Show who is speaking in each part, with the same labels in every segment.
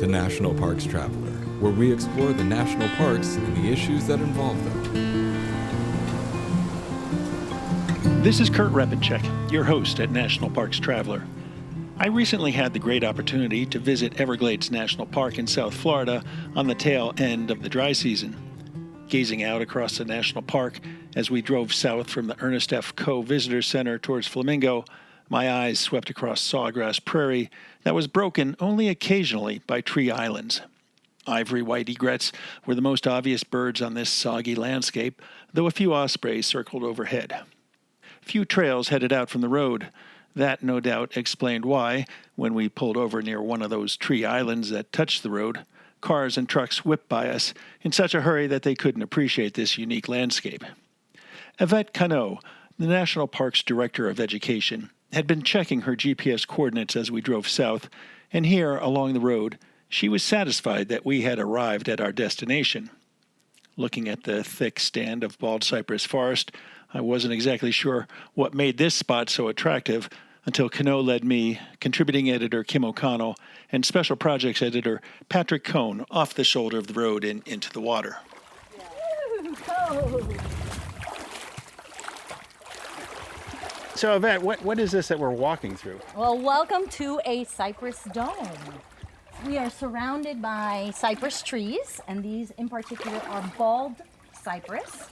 Speaker 1: National Parks Traveler, where we explore the national parks and the issues that involve them.
Speaker 2: This is Kurt Repanshek, your host at National Parks Traveler. I recently had the great opportunity to visit Everglades National Park in South Florida on the tail end of the dry season. Gazing out across the national park as we drove south from the Ernest F. Coe Visitor Center towards Flamingo, my eyes swept across sawgrass prairie that was broken only occasionally by tree islands. Ivory white egrets were the most obvious birds on this soggy landscape, though a few ospreys circled overhead. Few trails headed out from the road. That, no doubt, explained why, when we pulled over near one of those tree islands that touched the road, cars and trucks whipped by us in such a hurry that they couldn't appreciate this unique landscape. Yvette Cano, the National Park's Director of Education, had been checking her GPS coordinates as we drove south, and here, along the road, she was satisfied that we had arrived at our destination. Looking at the thick stand of bald cypress forest, I wasn't exactly sure what made this spot so attractive until Cano led me, contributing editor Kim O'Connell, and special projects editor Patrick Cohn off the shoulder of the road and into the water. So, Yvette, what is this that we're walking through?
Speaker 3: Well, welcome to a Cypress Dome. We are surrounded by cypress trees, and these in particular are bald cypress,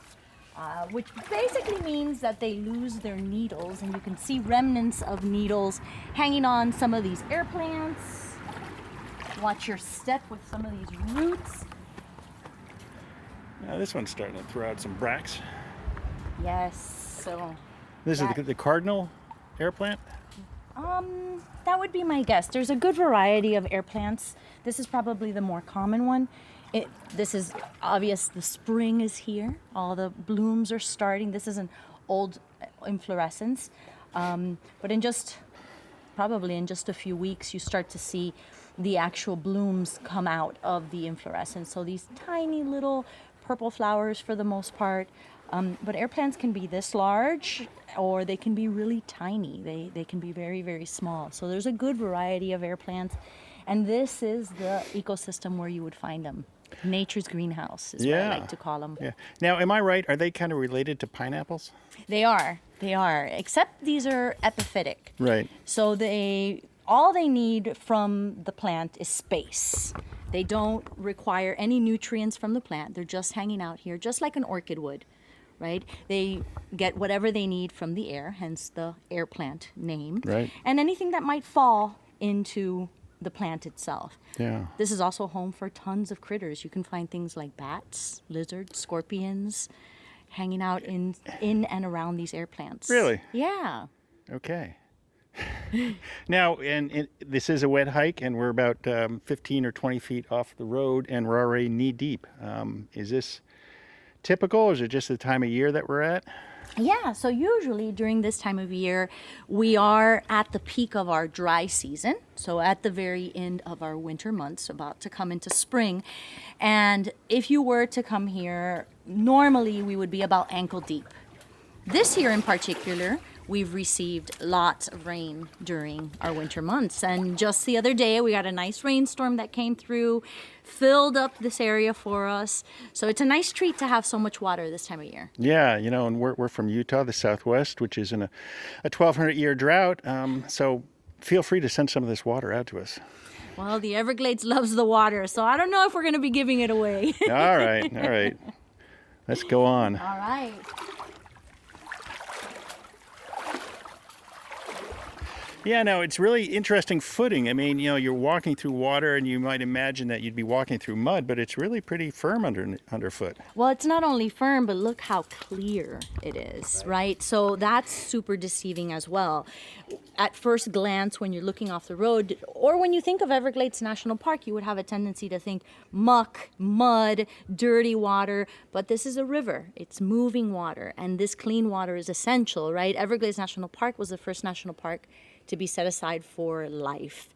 Speaker 3: which basically means that they lose their needles, and you can see remnants of needles hanging on some of these air plants. Watch your step with some of these roots.
Speaker 2: Now this one's starting to throw out some bracts.
Speaker 3: Yes, so...
Speaker 2: This is the cardinal air plant?
Speaker 3: That would be my guess. There's a good variety of air plants. This is probably the more common one. This is obvious. The spring is here. All the blooms are starting. This is an old inflorescence. But probably in just a few weeks, you start to see the actual blooms come out of the inflorescence. So these tiny little purple flowers for the most part. But air plants can be this large, or they can be really tiny. They can be very, very small. So there's a good variety of air plants. And this is the ecosystem where you would find them. Nature's greenhouse is what I like to call them.
Speaker 2: Yeah. Now, am I right? Are they kind of related to pineapples?
Speaker 3: They are. Except these are epiphytic.
Speaker 2: Right.
Speaker 3: So all they need from the plant is space. They don't require any nutrients from the plant. They're just hanging out here, just like an orchid would. Right? They get whatever they need from the air, hence the air plant name.
Speaker 2: Right.
Speaker 3: And anything that might fall into the plant itself.
Speaker 2: Yeah.
Speaker 3: This is also home for tons of critters. You can find things like bats, lizards, scorpions hanging out in and around these air plants.
Speaker 2: Really?
Speaker 3: Yeah.
Speaker 2: Okay. Now, this is a wet hike, and we're about 15 or 20 feet off the road, and we're already knee deep. Is this typical, or is it just the time of year that we're at?
Speaker 3: Yeah, so usually during this time of year, we are at the peak of our dry season. So at the very end of our winter months, about to come into spring. And if you were to come here, normally we would be about ankle deep. This year in particular, we've received lots of rain during our winter months. And just the other day, we got a nice rainstorm that came through, filled up this area for us. So it's a nice treat to have so much water this time of year.
Speaker 2: Yeah, and we're from Utah, the Southwest, which is in a 1,200-year drought. So feel free to send some of this water out to us.
Speaker 3: Well, the Everglades loves the water, so I don't know if we're going to be giving it away.
Speaker 2: All right. Let's go on.
Speaker 3: All right.
Speaker 2: Yeah, no, it's really interesting footing. I mean, you're walking through water, and you might imagine that you'd be walking through mud, but it's really pretty firm underfoot.
Speaker 3: Well, it's not only firm, but look how clear it is, right? So that's super deceiving as well. At first glance, when you're looking off the road, or when you think of Everglades National Park, you would have a tendency to think muck, mud, dirty water, but this is a river. It's moving water, and this clean water is essential, right? Everglades National Park was the first national park to be set aside for life.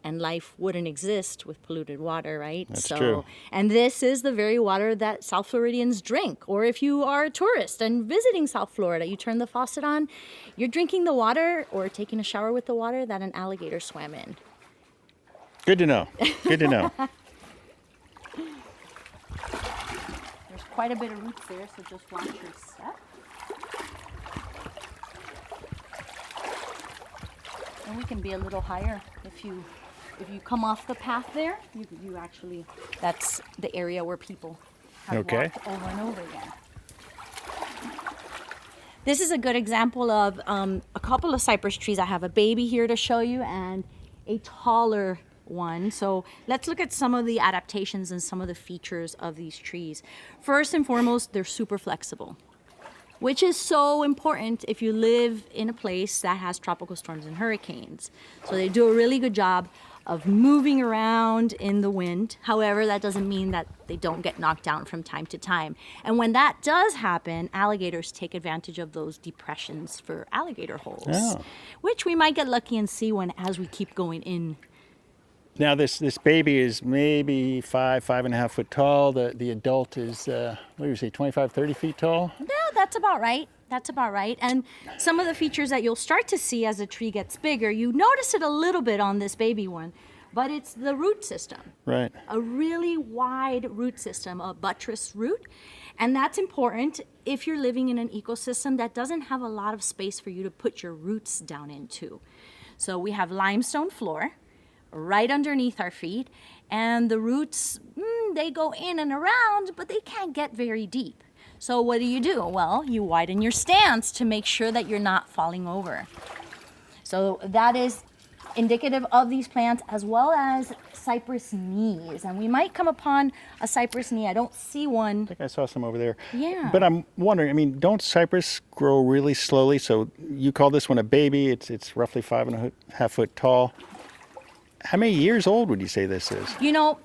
Speaker 3: And life wouldn't exist with polluted water, right?
Speaker 2: That's true.
Speaker 3: And this is the very water that South Floridians drink. Or if you are a tourist and visiting South Florida, you turn the faucet on, you're drinking the water or taking a shower with the water that an alligator swam in.
Speaker 2: Good to know. Good to know.
Speaker 3: There's quite a bit of roots there, so just watch your step. And we can be a little higher if you come off the path there. You actually, that's the area where people have walked over and over again. This is a good example of a couple of cypress trees. I have a baby here to show you and a taller one. So let's look at some of the adaptations and some of the features of these trees. First and foremost, they're super flexible, which is so important if you live in a place that has tropical storms and hurricanes. So they do a really good job of moving around in the wind. However, that doesn't mean that they don't get knocked down from time to time. And when that does happen, alligators take advantage of those depressions for alligator holes, which we might get lucky and see as we keep going in.
Speaker 2: Now this baby is maybe 5.5 foot tall. The adult is, what do you say, 25, 30 feet tall?
Speaker 3: Yeah, that's about right. That's about right. And some of the features that you'll start to see as the tree gets bigger, you notice it a little bit on this baby one, but it's the root system.
Speaker 2: Right.
Speaker 3: A really wide root system, a buttress root. And that's important if you're living in an ecosystem that doesn't have a lot of space for you to put your roots down into. So we have limestone floor right underneath our feet, and the roots, they go in and around, but they can't get very deep. So what do? Well, you widen your stance to make sure that you're not falling over. So that is indicative of these plants, as well as Cypress knees. And we might come upon a Cypress knee. I don't see one.
Speaker 2: I think I saw some over there.
Speaker 3: Yeah.
Speaker 2: But I'm wondering, don't cypress grow really slowly? So you call this one a baby. It's roughly 5.5 foot tall. How many years old would you say this is?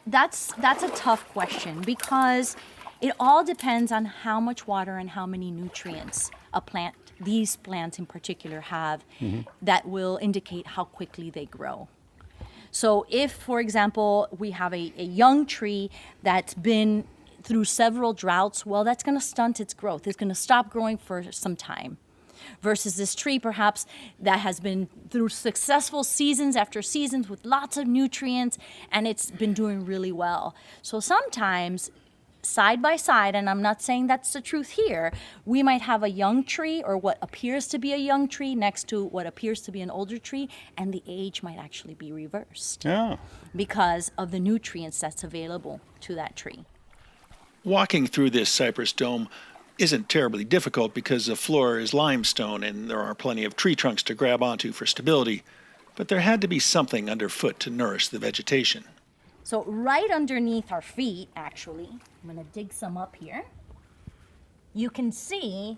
Speaker 3: That's a tough question, because it all depends on how much water and how many nutrients these plants in particular have, that will indicate how quickly they grow. So if, for example, we have a young tree that's been through several droughts, well, that's going to stunt its growth. It's going to stop growing for some time. Versus this tree, perhaps, that has been through successful seasons after seasons with lots of nutrients, and it's been doing really well. So sometimes, side by side, and I'm not saying that's the truth here, we might have a young tree or what appears to be a young tree next to what appears to be an older tree, and the age might actually be reversed because of the nutrients that's available to that tree.
Speaker 2: Walking through this Cypress Dome isn't terribly difficult because the floor is limestone and there are plenty of tree trunks to grab onto for stability, but there had to be something underfoot to nourish the vegetation.
Speaker 3: So right underneath our feet, actually, I'm going to dig some up here. You can see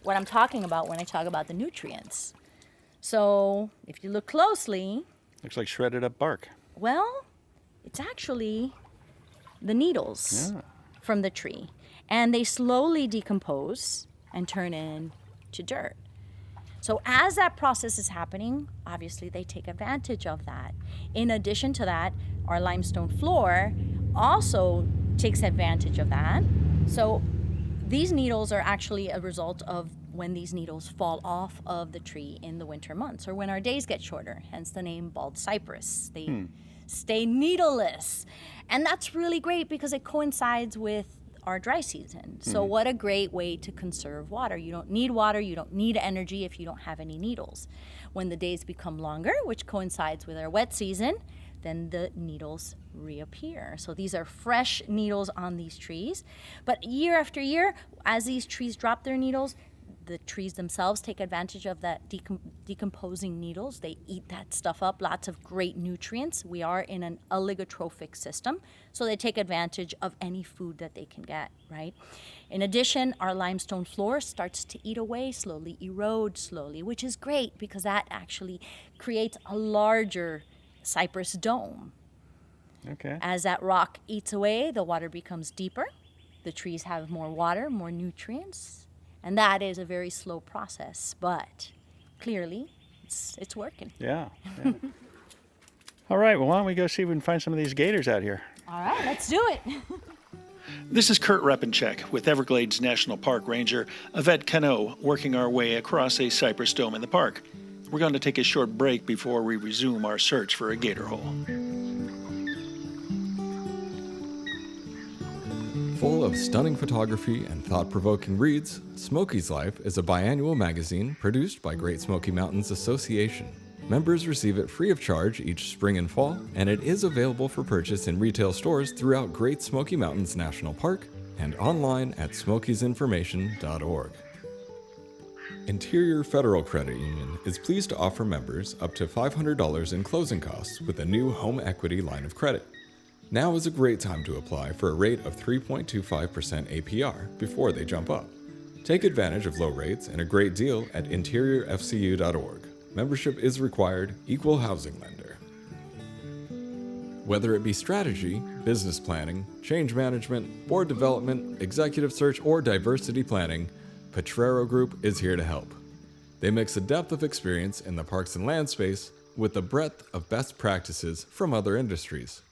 Speaker 3: what I'm talking about when I talk about the nutrients. So if you look closely,
Speaker 2: Looks like shredded up bark.
Speaker 3: well, it's actually the needles from the tree. And they slowly decompose and turn into dirt. So as that process is happening, obviously they take advantage of that. In addition to that, our limestone floor also takes advantage of that. So these needles are actually a result of when these needles fall off of the tree in the winter months, or when our days get shorter, hence the name bald cypress. They stay needleless. And that's really great because it coincides with our dry season. So what a great way to conserve water. You don't need water, you don't need energy if you don't have any needles. When the days become longer, which coincides with our wet season, then the needles reappear. So these are fresh needles on these trees. But year after year, as these trees drop their needles, the trees themselves take advantage of that decomposing needles. They eat that stuff up, lots of great nutrients. We are in an oligotrophic system, so they take advantage of any food that they can get, right? In addition, our limestone floor starts to eat away slowly, erode slowly, which is great because that actually creates a larger Cypress dome.
Speaker 2: Okay.
Speaker 3: As that rock eats away, the water becomes deeper. The trees have more water, more nutrients. And that is a very slow process, but clearly it's working.
Speaker 2: Yeah. All right, well, why don't we go see if we can find some of these gators out here?
Speaker 3: All right, let's do it.
Speaker 2: This is Kurt Repanshek with Everglades National Park Ranger Yvette Cano, working our way across a cypress dome in the park. We're going to take a short break before we resume our search for a gator hole.
Speaker 1: of stunning photography and thought-provoking reads, Smoky's Life is a biannual magazine produced by Great Smoky Mountains Association. Members receive it free of charge each spring and fall, and it is available for purchase in retail stores throughout Great Smoky Mountains National Park and online at smokiesinformation.org. Interior Federal Credit Union is pleased to offer members up to $500 in closing costs with a new home equity line of credit. Now is a great time to apply for a rate of 3.25% APR before they jump up. Take advantage of low rates and a great deal at interiorfcu.org. Membership is required, equal housing lender. Whether it be strategy, business planning, change management, board development, executive search, or diversity planning, Potrero Group is here to help. They mix a depth of experience in the parks and land space with the breadth of best practices from other industries.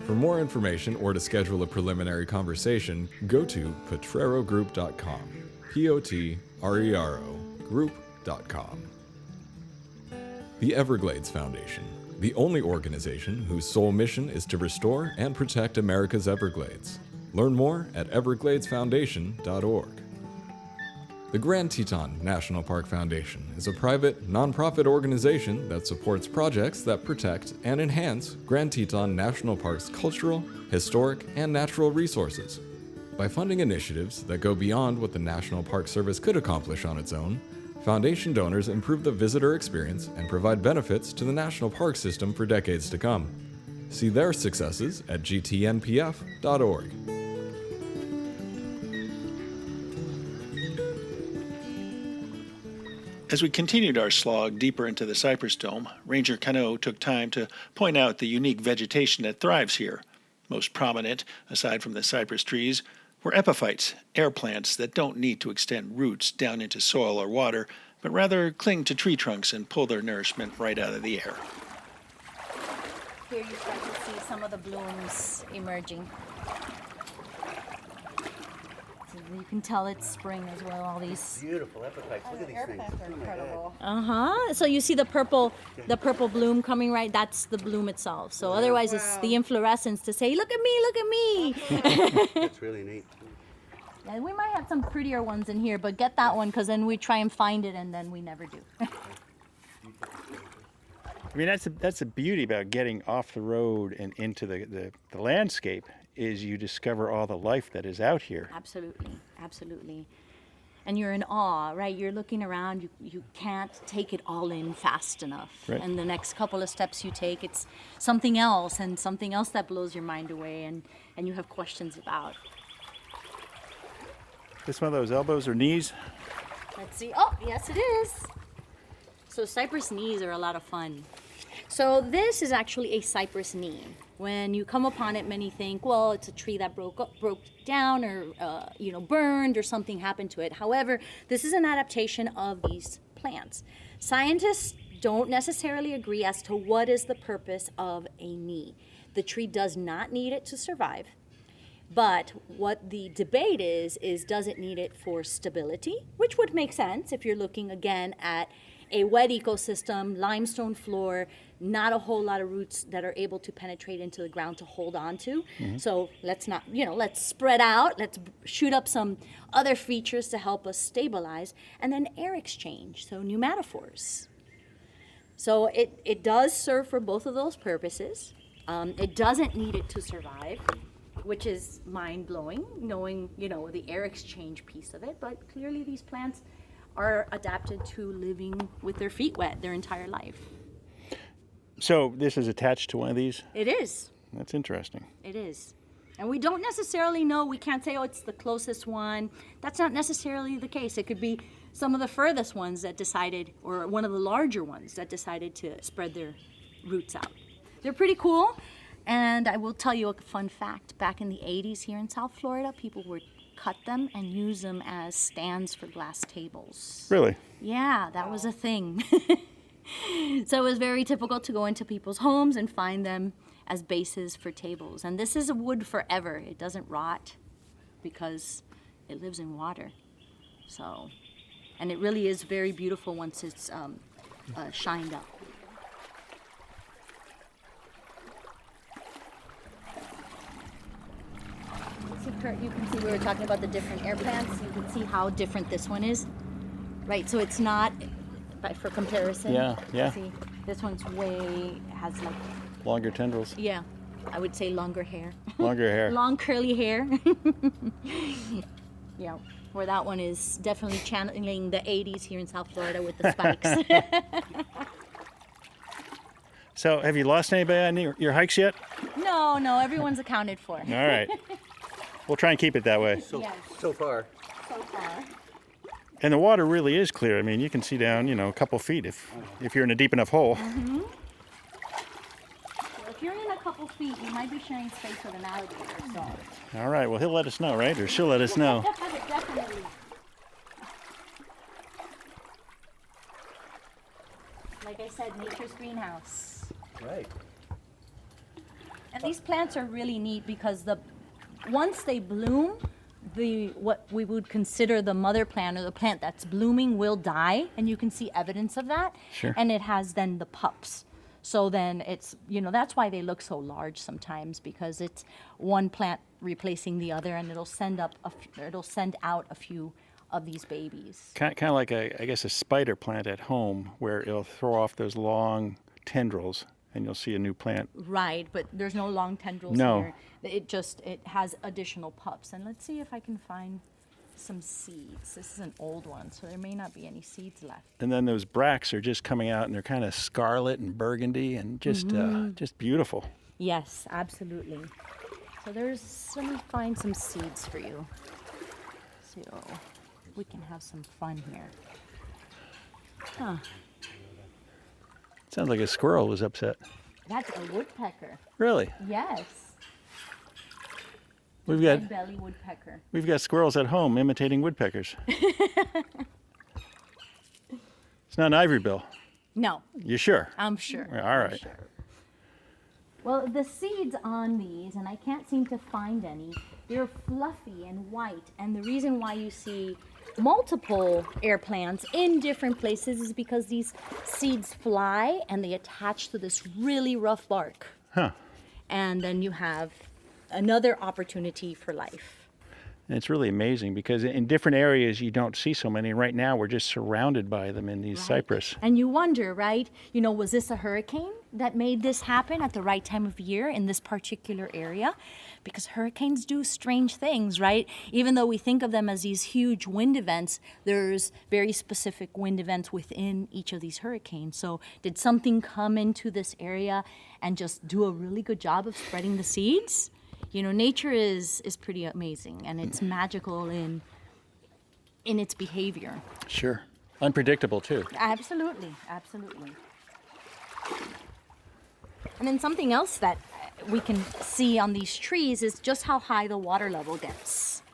Speaker 1: For more information or to schedule a preliminary conversation, go to potrerogroup.com. P-O-T-R-E-R-O group.com. The Everglades Foundation, the only organization whose sole mission is to restore and protect America's Everglades. Learn more at evergladesfoundation.org. The Grand Teton National Park Foundation is a private, nonprofit organization that supports projects that protect and enhance Grand Teton National Park's cultural, historic, and natural resources. By funding initiatives that go beyond what the National Park Service could accomplish on its own, Foundation donors improve the visitor experience and provide benefits to the National Park System for decades to come. See their successes at gtnpf.org.
Speaker 2: As we continued our slog deeper into the Cypress Dome, Ranger Cano took time to point out the unique vegetation that thrives here. Most prominent, aside from the cypress trees, were epiphytes, air plants that don't need to extend roots down into soil or water, but rather cling to tree trunks and pull their nourishment right out of the air.
Speaker 3: Here you start to see some of the blooms emerging. So you can tell it's spring as well, all these.
Speaker 4: Beautiful epiphytes. Look at these things.
Speaker 5: Are incredible.
Speaker 3: So you see the purple bloom coming right, that's the bloom itself. So otherwise it's the inflorescence to say, look at me, look at me.
Speaker 4: That's really neat.
Speaker 3: Yeah, we might have some prettier ones in here, but get that one because then we try and find it and then we never do.
Speaker 2: I mean, that's the beauty about getting off the road and into the landscape, is you discover all the life that is out here.
Speaker 3: Absolutely, absolutely. And you're in awe, right? You're looking around, you can't take it all in fast enough.
Speaker 2: Right.
Speaker 3: And the next couple of steps you take, it's something else, and something else that blows your mind away and you have questions about.
Speaker 2: This one of those elbows or knees?
Speaker 3: Let's see. Oh, yes, it is. So Cypress knees are a lot of fun. So this is actually a Cypress knee. When you come upon it, many think, well, it's a tree that broke down or burned or something happened to it. However, this is an adaptation of these plants. Scientists don't necessarily agree as to what is the purpose of a knee. The tree does not need it to survive. But what the debate is does it need it for stability, which would make sense if you're looking again at a wet ecosystem, limestone floor, not a whole lot of roots that are able to penetrate into the ground to hold on to. Mm-hmm. So let's not, let's spread out, let's shoot up some other features to help us stabilize, and then air exchange, so pneumatophores. So it does serve for both of those purposes. It doesn't need it to survive, which is mind-blowing, knowing, the air exchange piece of it, but clearly these plants are adapted to living with their feet wet their entire life.
Speaker 2: So this is attached to one of these?
Speaker 3: It is.
Speaker 2: That's interesting.
Speaker 3: It is. And we don't necessarily know, we can't say, it's the closest one. That's not necessarily the case. It could be some of the furthest ones that decided, or one of the larger ones that decided to spread their roots out. They're pretty cool. And I will tell you a fun fact. Back in the 80s here in South Florida, people would cut them and use them as stands for glass tables.
Speaker 2: Really?
Speaker 3: Yeah, that was a thing. So it was very typical to go into people's homes and find them as bases for tables. And this is a wood forever. It doesn't rot because it lives in water. So, and it really is very beautiful once it's shined up. So Kurt, you can see we were talking about the different air plants. You can see how different this one is, right? So it's not, but for comparison.
Speaker 2: Yeah.
Speaker 3: See, this one's has like
Speaker 2: Longer tendrils.
Speaker 3: Yeah, I would say longer hair.
Speaker 2: Longer hair.
Speaker 3: Long curly hair. Yeah, where that one is definitely channeling the 80s here in South Florida with the spikes.
Speaker 2: So, have you lost anybody on your hikes yet?
Speaker 3: No, everyone's accounted for.
Speaker 2: All right. We'll try and keep it that way.
Speaker 3: Yes,
Speaker 4: So far.
Speaker 3: so far.
Speaker 2: And the water really is clear. I mean, you can see down, a couple feet if you're in a deep enough hole.
Speaker 3: Mm-hmm. So if you're in a couple feet, you might be sharing space with an alligator. So.
Speaker 2: All right. Well, he'll let us know, right? Or she'll let us know.
Speaker 3: Definitely. Like I said, nature's greenhouse.
Speaker 4: Right.
Speaker 3: And these plants are really neat because once they bloom, what we would consider the mother plant or the plant that's blooming will die, and you can see evidence of that.
Speaker 2: Sure.
Speaker 3: And it has then the pups. So then it's, that's why they look so large sometimes, because it's one plant replacing the other, and it'll send out a few of these babies.
Speaker 2: Kind of like a spider plant at home, where it'll throw off those long tendrils, and you'll see a new plant.
Speaker 3: Right, but there's no long tendrils
Speaker 2: No.
Speaker 3: here. It has additional pups. And let's see if I can find some seeds. This is an old one, so there may not be any seeds left.
Speaker 2: And then those bracts are just coming out, and they're kind of scarlet and burgundy, and just beautiful.
Speaker 3: Yes, absolutely. So let me find some seeds for you. So we can have some fun here. Huh.
Speaker 2: Sounds like a squirrel was upset.
Speaker 3: That's a woodpecker.
Speaker 2: Really?
Speaker 3: Yes.
Speaker 2: We've got
Speaker 3: Red-belly woodpecker.
Speaker 2: We've got squirrels at home imitating woodpeckers. It's not an ivory bill.
Speaker 3: No,
Speaker 2: You sure?
Speaker 3: I'm sure.
Speaker 2: All
Speaker 3: I'm
Speaker 2: right.
Speaker 3: sure. Well, the seeds on these, and I can't seem to find any, they're fluffy and white. And the reason why you see multiple air plants in different places is because these seeds fly and they attach to this really rough bark.
Speaker 2: Huh.
Speaker 3: And then you have another opportunity for life.
Speaker 2: And it's really amazing because in different areas you don't see so many. Right now we're just surrounded by them in these
Speaker 3: Right.
Speaker 2: cypress.
Speaker 3: And you wonder, right? Was this a hurricane that made this happen at the right time of year in this particular area? Because hurricanes do strange things, right? Even though we think of them as these huge wind events, there's very specific wind events within each of these hurricanes. So did something come into this area and just do a really good job of spreading the seeds? Nature is pretty amazing, and it's magical in its behavior.
Speaker 2: Sure. Unpredictable too.
Speaker 3: Absolutely. And then something else that we can see on these trees is just how high the water level gets.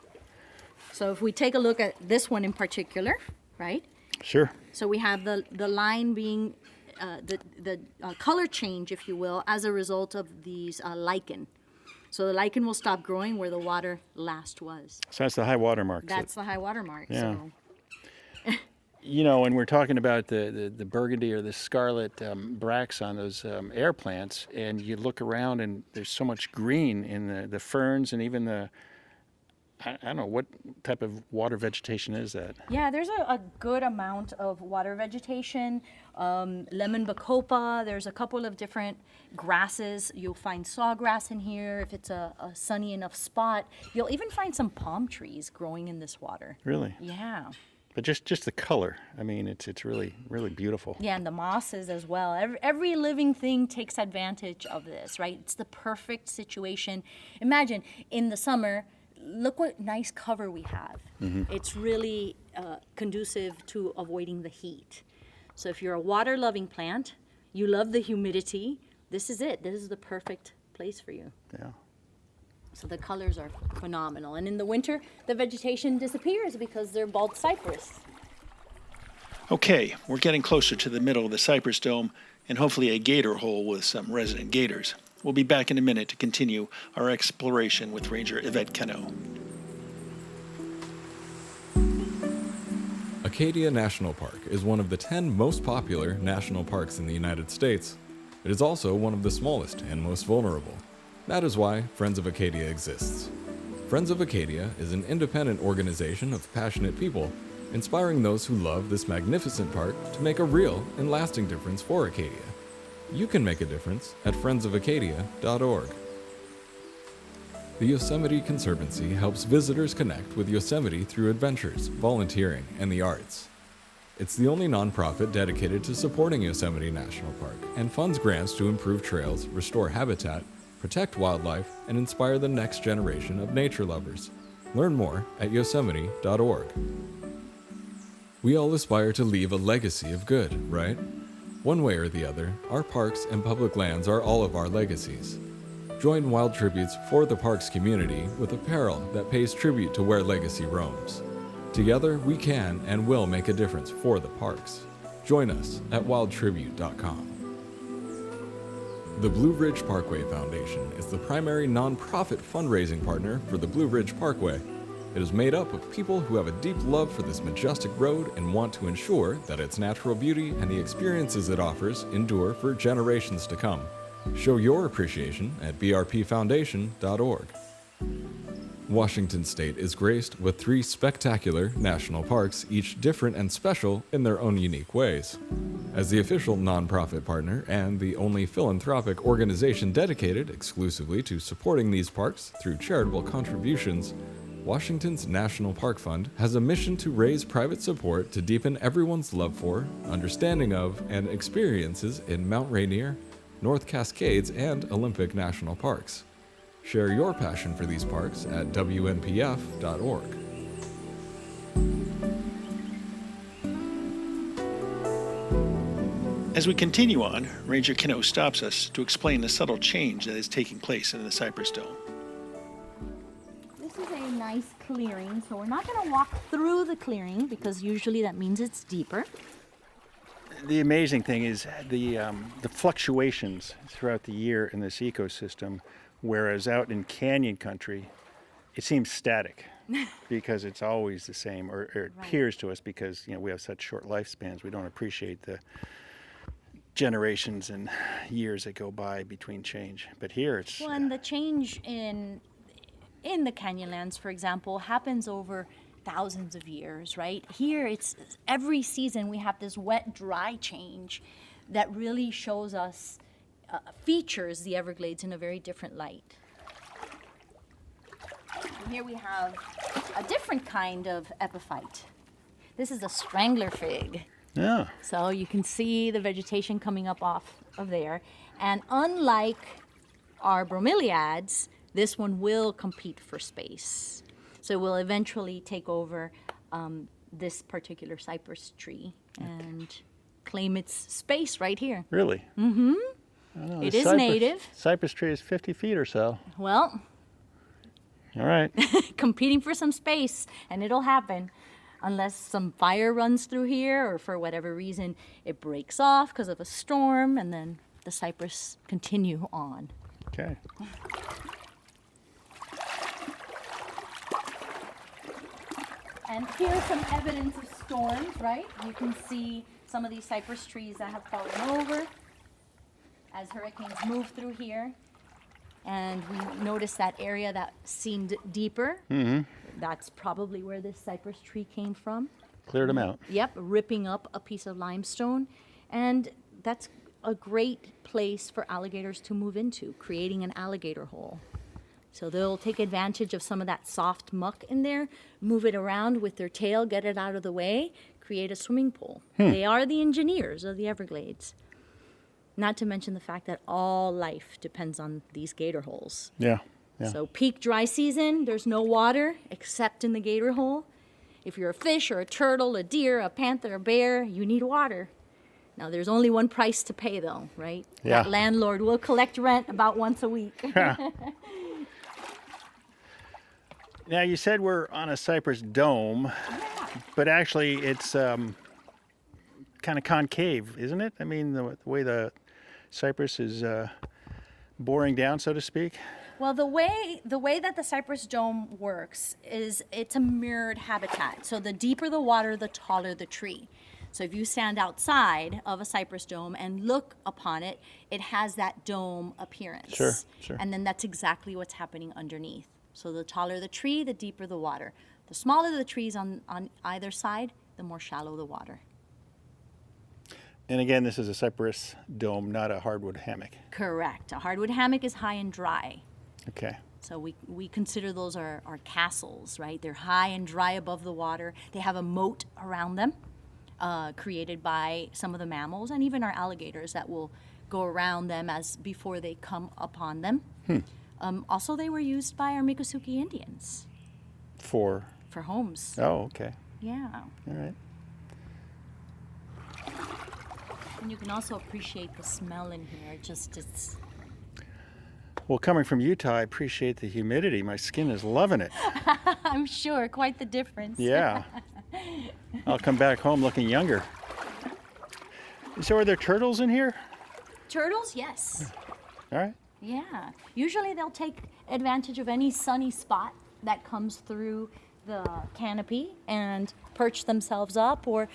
Speaker 3: So if we take a look at this one in particular, right?
Speaker 2: Sure.
Speaker 3: So we have the line being the color change, if you will, as a result of these lichen. So the lichen will stop growing where the water last was.
Speaker 2: So that's the high water mark.
Speaker 3: That's the high water mark.
Speaker 2: Yeah.
Speaker 3: So.
Speaker 2: When we're talking about the burgundy or the scarlet bracts on those air plants, and you look around and there's so much green in the ferns and even I don't know, what type of water vegetation is that?
Speaker 3: Yeah, there's a good amount of water vegetation, lemon bacopa. There's a couple of different grasses. You'll find sawgrass in here if it's a sunny enough spot. You'll even find some palm trees growing in this water.
Speaker 2: Really?
Speaker 3: Yeah.
Speaker 2: But just the color. I mean, it's really, really beautiful.
Speaker 3: Yeah, and the mosses as well. Every living thing takes advantage of this, right? It's the perfect situation. Imagine in the summer, look what nice cover we have. Mm-hmm. It's really conducive to avoiding the heat. So if you're a water-loving plant, you love the humidity, this is it. This is the perfect place for you.
Speaker 2: Yeah.
Speaker 3: So the colors are phenomenal. And in the winter, the vegetation disappears because they're bald cypress.
Speaker 2: Okay, we're getting closer to the middle of the Cypress Dome and hopefully a gator hole with some resident gators. We'll be back in a minute to continue our exploration with Ranger Yvette Cano.
Speaker 1: Acadia National Park is one of the 10 most popular national parks in the United States. It is also one of the smallest and most vulnerable. That is why Friends of Acadia exists. Friends of Acadia is an independent organization of passionate people, inspiring those who love this magnificent park to make a real and lasting difference for Acadia. You can make a difference at friendsofacadia.org. The Yosemite Conservancy helps visitors connect with Yosemite through adventures, volunteering, and the arts. It's the only nonprofit dedicated to supporting Yosemite National Park and funds grants to improve trails, restore habitat, protect wildlife, and inspire the next generation of nature lovers. Learn more at yosemite.org. We all aspire to leave a legacy of good, right? One way or the other, our parks and public lands are all of our legacies. Join Wild Tributes for the Parks community with apparel that pays tribute to where legacy roams. Together, we can and will make a difference for the parks. Join us at wildtribute.com. The Blue Ridge Parkway Foundation is the primary nonprofit fundraising partner for the Blue Ridge Parkway. It is made up of people who have a deep love for this majestic road and want to ensure that its natural beauty and the experiences it offers endure for generations to come. Show your appreciation at brpfoundation.org. Washington State is graced with 3 spectacular national parks, each different and special in their own unique ways. As the official nonprofit partner and the only philanthropic organization dedicated exclusively to supporting these parks through charitable contributions, Washington's National Park Fund has a mission to raise private support to deepen everyone's love for, understanding of, and experiences in Mount Rainier, North Cascades, and Olympic National Parks. Share your passion for these parks at wnpf.org.
Speaker 2: As we continue on, Ranger Cano stops us to explain the subtle change that is taking place in the Cypress Dome.
Speaker 3: This is a nice clearing, so we're not going to walk through the clearing because usually that means it's deeper.
Speaker 5: The amazing thing is the fluctuations throughout the year in this ecosystem, whereas out in canyon country, it seems static because it's always the same, or it appears to us because we have such short lifespans. We don't appreciate the generations and years that go by between change. But here it's
Speaker 3: Well, and the change in the canyonlands, for example, happens over thousands of years, right? Here, it's every season we have this wet, dry change that really shows us, features the Everglades in a very different light. And here we have a different kind of epiphyte. This is a strangler fig.
Speaker 5: yeah.
Speaker 3: So you can see the vegetation coming up off of there. And unlike our bromeliads, this one will compete for space. So it will eventually take over this particular cypress tree and claim its space right here.
Speaker 5: Really?
Speaker 3: Mm-hmm. It is native.
Speaker 5: Cypress tree is 50 feet or so.
Speaker 3: Well,
Speaker 5: All right.
Speaker 3: competing for some space, and it'll happen unless some fire runs through here or for whatever reason it breaks off because of a storm, and then the cypress continue on.
Speaker 5: Okay.
Speaker 3: And here's some evidence of storms, right? You can see some of these cypress trees that have fallen over as hurricanes move through here. And we noticed that area that seemed deeper.
Speaker 5: Mm-hmm.
Speaker 3: That's probably where this cypress tree came from.
Speaker 5: Cleared them out.
Speaker 3: Yep, ripping up a piece of limestone. And that's a great place for alligators to move into, creating an alligator hole. So they'll take advantage of some of that soft muck in there, move it around with their tail, get it out of the way, create a swimming pool. They are the engineers of the Everglades. Not to mention the fact that all life depends on these gator holes.
Speaker 5: Yeah. Yeah.
Speaker 3: So peak dry season, there's no water except in the gator hole. If you're a fish or a turtle, a deer, a panther, a bear, you need water. Now, there's only one price to pay, though, right?
Speaker 5: Yeah.
Speaker 3: That landlord will collect rent about once a week.
Speaker 5: Now, you said we're on a Cypress Dome, but actually it's kind of concave, isn't it? I mean, the way the cypress is boring down, so to speak.
Speaker 3: Well, the way that the Cypress Dome works is it's a mirrored habitat. So the deeper the water, the taller the tree. So if you stand outside of a cypress dome and look upon it, it has that dome appearance.
Speaker 5: Sure, sure.
Speaker 3: And then that's exactly what's happening underneath. So the taller the tree, the deeper the water. The smaller the trees on either side, the more shallow the water.
Speaker 5: And again, this is a cypress dome, not a hardwood hammock.
Speaker 3: Correct. A hardwood hammock is high and dry.
Speaker 5: Okay.
Speaker 3: So we consider those our castles, right? They're high and dry above the water. They have a moat around them, created by some of the mammals and even our alligators that will go around them as before they come upon them. Also, they were used by our Miccosukee Indians
Speaker 5: For
Speaker 3: homes.
Speaker 5: Oh, okay.
Speaker 3: Yeah.
Speaker 5: All right.
Speaker 3: And you can also appreciate the smell in here. It's
Speaker 5: Well, coming from Utah, I appreciate the humidity. My skin is loving it.
Speaker 3: I'm sure quite the difference.
Speaker 5: Yeah. I'll come back home looking younger. So are there turtles in here?
Speaker 3: Turtles, yes.
Speaker 5: All right.
Speaker 3: Yeah. Usually they'll take advantage of any sunny spot that comes through the canopy and perch themselves up, or,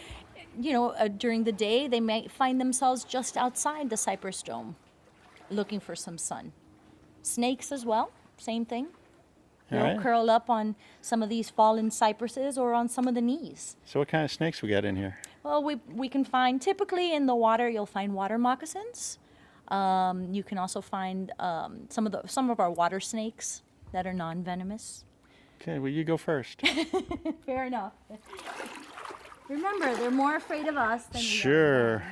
Speaker 3: during the day they may find themselves just outside the Cypress Dome looking for some sun. Snakes as well, same thing.
Speaker 5: All
Speaker 3: They'll
Speaker 5: right.
Speaker 3: curl up on some of these fallen cypresses or on some of the knees.
Speaker 5: So what kind of snakes we got in here?
Speaker 3: Well, we can find, typically in the water, you'll find water moccasins. You can also find some of our water snakes that are non-venomous.
Speaker 5: Okay, well, you go first.
Speaker 3: Fair enough. Remember, they're more afraid of us than we are.
Speaker 5: Sure.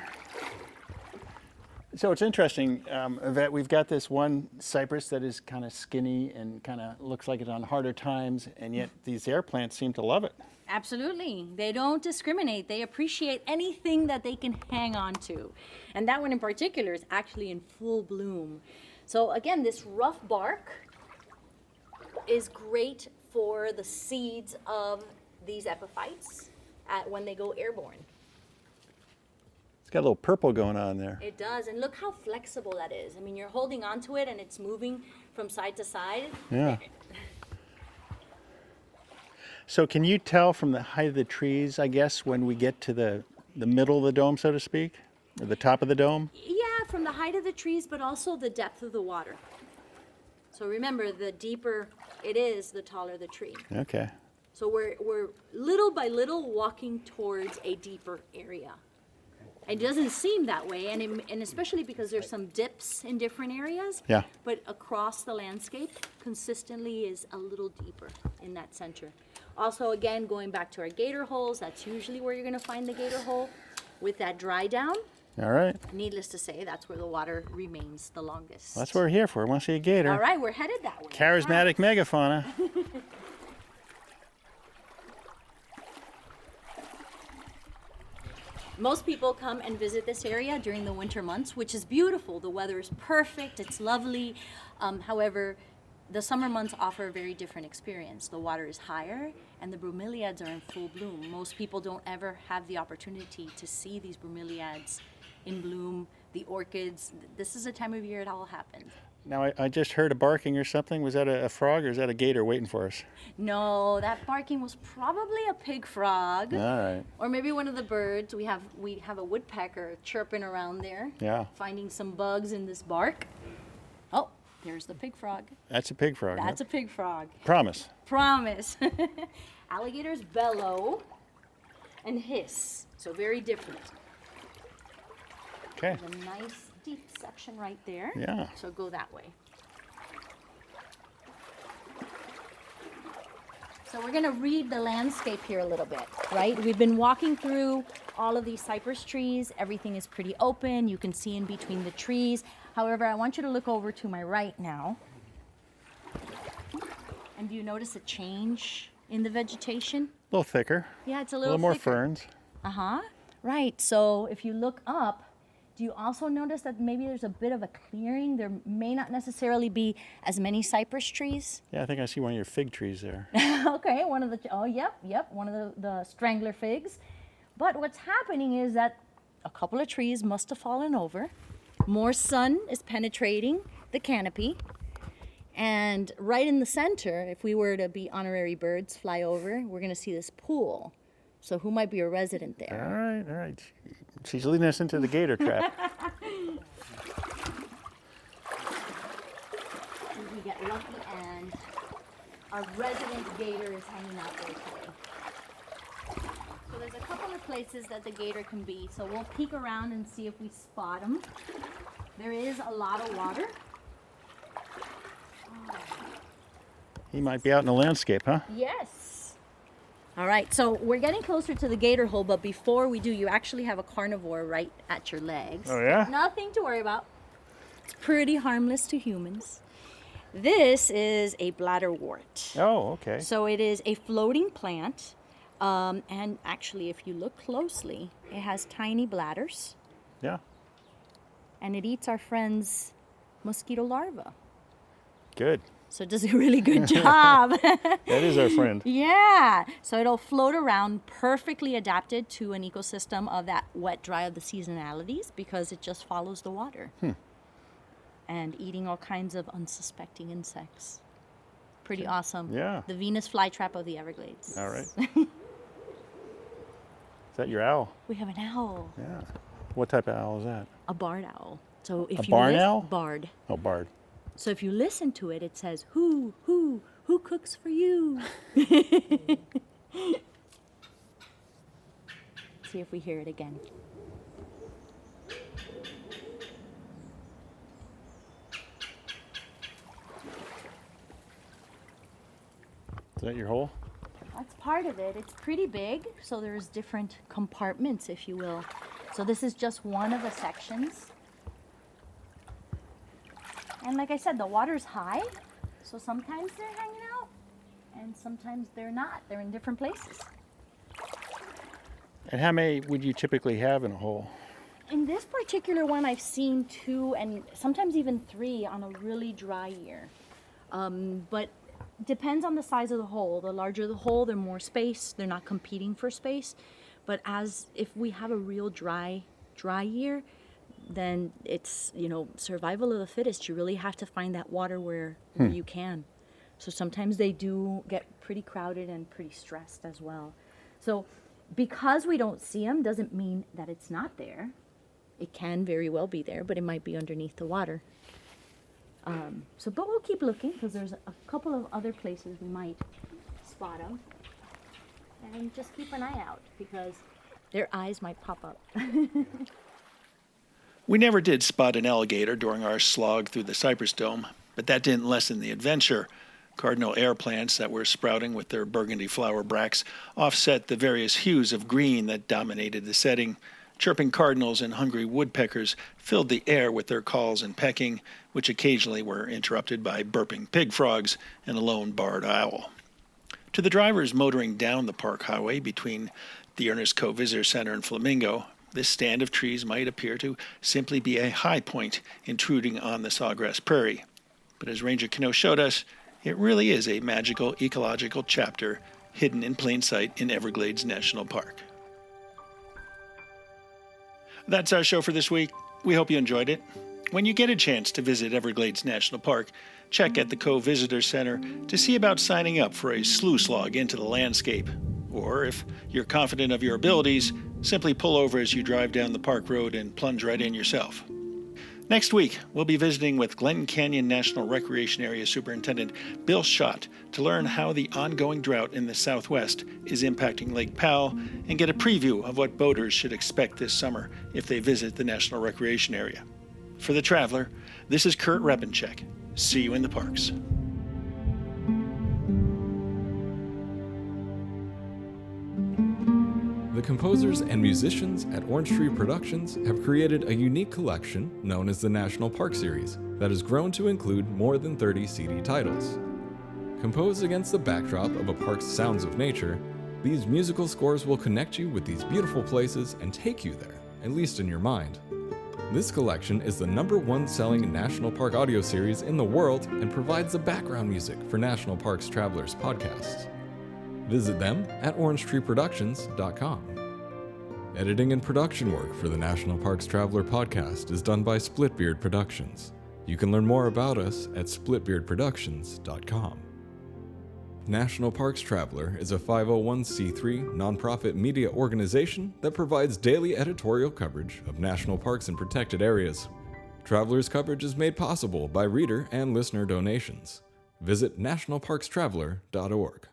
Speaker 5: So it's interesting, Yvette, we've got this one cypress that is kind of skinny and kind of looks like it's on harder times, and yet these air plants seem to love it.
Speaker 3: Absolutely. They don't discriminate. They appreciate anything that they can hang on to. And that one in particular is actually in full bloom. So again, this rough bark is great for the seeds of these epiphytes when they go airborne.
Speaker 5: It's got a little purple going on there.
Speaker 3: It does, and look how flexible that is. I mean, you're holding onto it and it's moving from side to side.
Speaker 5: Yeah. So can you tell from the height of the trees, I guess, when we get to the middle of the dome, so to speak, or the top of the dome?
Speaker 3: Yeah, from the height of the trees, but also the depth of the water. So remember, the deeper it is, the taller the tree.
Speaker 5: Okay.
Speaker 3: So we're little by little walking towards a deeper area. It doesn't seem that way, and especially because there's some dips in different areas.
Speaker 5: Yeah.
Speaker 3: But across the landscape, consistently is a little deeper in that center. Also, again, going back to our gator holes, that's usually where you're going to find the gator hole with that dry down.
Speaker 5: All right.
Speaker 3: Needless to say, that's where the water remains the longest.
Speaker 5: That's what we're here for. I want to see a gator.
Speaker 3: All right, we're headed that way.
Speaker 5: Charismatic megafauna.
Speaker 3: Most people come and visit this area during the winter months, which is beautiful. The weather is perfect, it's lovely. However, the summer months offer a very different experience. The water is higher and the bromeliads are in full bloom. Most people don't ever have the opportunity to see these bromeliads in bloom, the orchids. This is a time of year it all happens.
Speaker 5: Now, I just heard a barking or something. Was that a frog or is that a gator waiting for us?
Speaker 3: No, that barking was probably a pig frog.
Speaker 5: All right.
Speaker 3: Or maybe one of the birds. We have a woodpecker chirping around there.
Speaker 5: Yeah.
Speaker 3: Finding some bugs in this bark. Oh, there's the pig frog.
Speaker 5: That's a pig frog.
Speaker 3: That's a pig frog.
Speaker 5: Promise.
Speaker 3: Promise. Alligators bellow and hiss, so very different.
Speaker 5: Okay.
Speaker 3: There's a nice deep section right there.
Speaker 5: Yeah.
Speaker 3: So go that way. So we're going to read the landscape here a little bit, right? We've been walking through all of these cypress trees. Everything is pretty open. You can see in between the trees. However, I want you to look over to my right now. And do you notice a change in the vegetation?
Speaker 5: A little thicker.
Speaker 3: Yeah, it's a
Speaker 5: A
Speaker 3: little
Speaker 5: little more
Speaker 3: thicker.
Speaker 5: ferns.
Speaker 3: Uh-huh. Right. So if you look up, do you also notice that maybe there's a bit of a clearing? There may not necessarily be as many cypress trees.
Speaker 5: Yeah, I think I see one of your fig trees there.
Speaker 3: Okay, one of the, oh, yep, one of the strangler figs. But what's happening is that a couple of trees must have fallen over. More sun is penetrating the canopy. And right in the center, if we were to be honorary birds, fly over, we're going to see this pool. So who might be a resident there?
Speaker 5: All right. She's leading us into the gator trap.
Speaker 3: We get lucky and our resident gator is hanging out there today. So there's a couple of places that the gator can be. So we'll peek around and see if we spot him. There is a lot of water.
Speaker 5: He might be out in the landscape, huh?
Speaker 3: Yes. All right, so we're getting closer to the gator hole, but before we do, you actually have a carnivore right at your legs.
Speaker 5: Oh, yeah?
Speaker 3: Nothing to worry about. It's pretty harmless to humans. This is a bladderwort.
Speaker 5: Oh, okay.
Speaker 3: So it is a floating plant, and actually, if you look closely, it has tiny bladders,
Speaker 5: Yeah.
Speaker 3: and it eats our friend's mosquito larvae.
Speaker 5: Good.
Speaker 3: So it does a really good job.
Speaker 5: That is our friend.
Speaker 3: Yeah. So it'll float around, perfectly adapted to an ecosystem of that wet, dry of the seasonalities because it just follows the water. And eating all kinds of unsuspecting insects. Pretty awesome.
Speaker 5: Yeah.
Speaker 3: The Venus flytrap of the Everglades.
Speaker 5: All right. Is that your owl?
Speaker 3: We have an owl,
Speaker 5: Yeah. What type of owl is that?
Speaker 3: a barred owl. So if
Speaker 5: A
Speaker 3: you
Speaker 5: barn owl?
Speaker 3: Barred.
Speaker 5: Oh, Bard.
Speaker 3: So if you listen to it, it says, who cooks for you? See if we hear it again.
Speaker 5: Is that your hole?
Speaker 3: That's part of it. It's pretty big, so there's different compartments, if you will. So this is just one of the sections. And like I said, the water's high, so sometimes they're hanging out, and sometimes they're not. They're in different places.
Speaker 5: And how many would you typically have in a hole?
Speaker 3: In this particular one, I've seen 2 and sometimes even 3 on a really dry year. But depends on the size of the hole. The larger the hole, the more space. They're not competing for space. But if we have a real dry year, then it's, survival of the fittest. You really have to find that water where you can. So sometimes they do get pretty crowded and pretty stressed as well. So because we don't see them doesn't mean that it's not there. It can very well be there, but it might be underneath the water. But we'll keep looking because there's a couple of other places we might spot them. And just keep an eye out because their eyes might pop up.
Speaker 2: We never did spot an alligator during our slog through the Cypress Dome, but that didn't lessen the adventure. Cardinal air plants that were sprouting with their burgundy flower bracts offset the various hues of green that dominated the setting. Chirping cardinals and hungry woodpeckers filled the air with their calls and pecking, which occasionally were interrupted by burping pig frogs and a lone barred owl. To the drivers motoring down the park highway between the Ernest Coe Visitor Center and Flamingo, this stand of trees might appear to simply be a high point intruding on the sawgrass prairie. But as Ranger Cano showed us, it really is a magical ecological chapter hidden in plain sight in Everglades National Park. That's our show for this week. We hope you enjoyed it. When you get a chance to visit Everglades National Park, check at the Coe Visitor Center to see about signing up for a slough slog into the landscape. Or if you're confident of your abilities, simply pull over as you drive down the park road and plunge right in yourself. Next week, we'll be visiting with Glen Canyon National Recreation Area Superintendent Bill Schott to learn how the ongoing drought in the Southwest is impacting Lake Powell and get a preview of what boaters should expect this summer if they visit the National Recreation Area. For The Traveler, this is Kurt Repanshek. See you in the parks.
Speaker 1: The composers and musicians at Orange Tree Productions have created a unique collection known as the National Park Series that has grown to include more than 30 CD titles. Composed against the backdrop of a park's sounds of nature, these musical scores will connect you with these beautiful places and take you there, at least in your mind. This collection is the #1 selling National Park audio series in the world and provides the background music for National Parks Travelers podcasts. Visit them at orangetreeproductions.com. Editing and production work for the National Parks Traveler podcast is done by Splitbeard Productions. You can learn more about us at splitbeardproductions.com. National Parks Traveler is a 501c3 nonprofit media organization that provides daily editorial coverage of national parks and protected areas. Traveler's coverage is made possible by reader and listener donations. visit nationalparkstraveler.org.